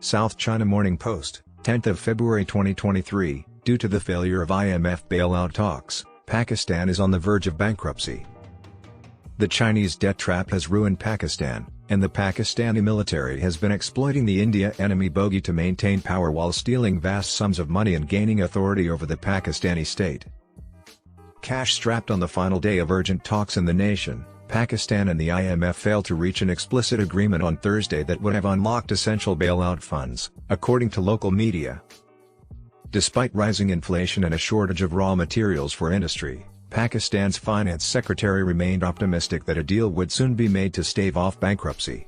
South China Morning Post, 10th of February 2023, due to the failure of IMF bailout talks, Pakistan is on the verge of bankruptcy. The Chinese debt trap has ruined Pakistan, and the Pakistani military has been exploiting the India Enemy Bogey to maintain power while stealing vast sums of money and gaining authority over the Pakistani state. Cash-strapped on the final day of urgent talks in the nation, Pakistan and the IMF failed to reach an explicit agreement on Thursday that would have unlocked essential bailout funds, according to local media. Despite rising inflation and a shortage of raw materials for industry, Pakistan's finance secretary remained optimistic that a deal would soon be made to stave off bankruptcy.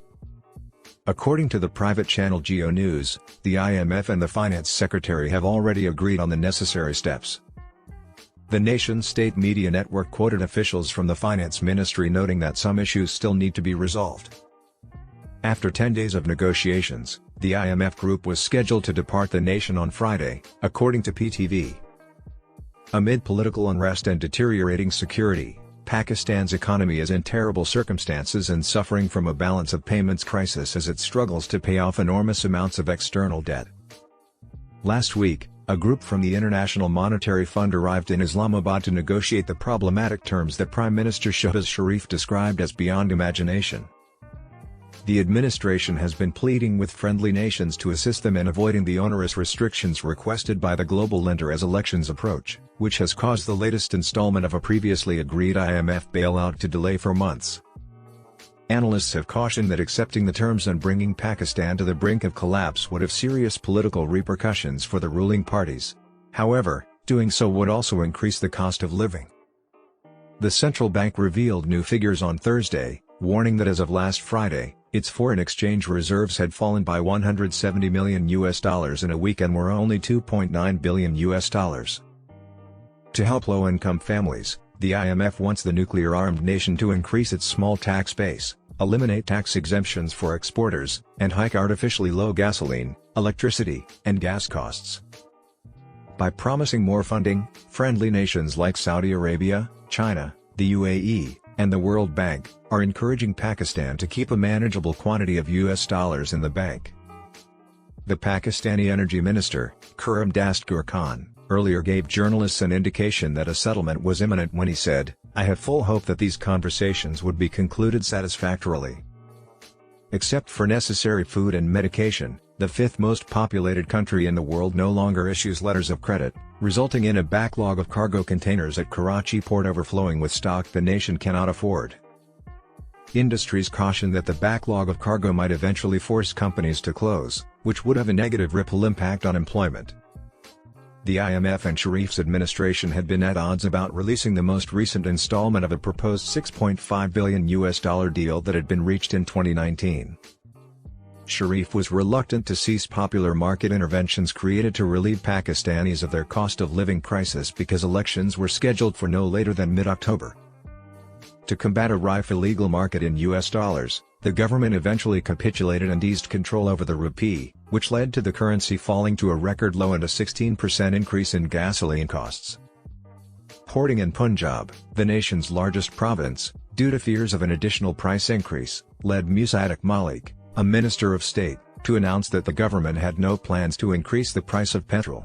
According to the private channel Geo News, the IMF and the finance secretary have already agreed on the necessary steps. The nation's state media network quoted officials from the finance ministry noting that some issues still need to be resolved. After 10 days of negotiations, the IMF group was scheduled to depart the nation on Friday, according to PTV. Amid political unrest and deteriorating security, Pakistan's economy is in terrible circumstances and suffering from a balance of payments crisis as it struggles to pay off enormous amounts of external debt. Last week, a group from the International Monetary Fund arrived in Islamabad to negotiate the problematic terms that Prime Minister Shehbaz Sharif described as beyond imagination. The administration has been pleading with friendly nations to assist them in avoiding the onerous restrictions requested by the global lender as elections approach, which has caused the latest installment of a previously agreed IMF bailout to delay for months. Analysts have cautioned that accepting the terms and bringing Pakistan to the brink of collapse would have serious political repercussions for the ruling parties. However, doing so would also increase the cost of living. The central bank revealed new figures on Thursday, warning that as of last Friday, its foreign exchange reserves had fallen by $170 million in a week and were only $2.9 billion. To help low-income families, the IMF wants the nuclear-armed nation to increase its small tax base, eliminate tax exemptions for exporters, and hike artificially low gasoline, electricity, and gas costs. By promising more funding, friendly nations like Saudi Arabia, China, the UAE, and the World Bank are encouraging Pakistan to keep a manageable quantity of US dollars in the bank. The Pakistani Energy Minister, Khurram Dastgur Khan, earlier gave journalists an indication that a settlement was imminent when he said, "I have full hope that these conversations would be concluded satisfactorily." Except for necessary food and medication, the fifth most populated country in the world no longer issues letters of credit, resulting in a backlog of cargo containers at Karachi port overflowing with stock the nation cannot afford. Industries caution that the backlog of cargo might eventually force companies to close, which would have a negative ripple impact on employment. The IMF and Sharif's administration had been at odds about releasing the most recent installment of a proposed $6.5 billion deal that had been reached in 2019. Sharif was reluctant to cease popular market interventions created to relieve Pakistanis of their cost of living crisis because elections were scheduled for no later than mid-October. To combat a rife illegal market in US dollars, the government eventually capitulated and eased control over the rupee, which led to the currency falling to a record low and a 16% increase in gasoline costs. Porting in Punjab, the nation's largest province, due to fears of an additional price increase, led Musaddiq Malik, a minister of state, to announce that the government had no plans to increase the price of petrol.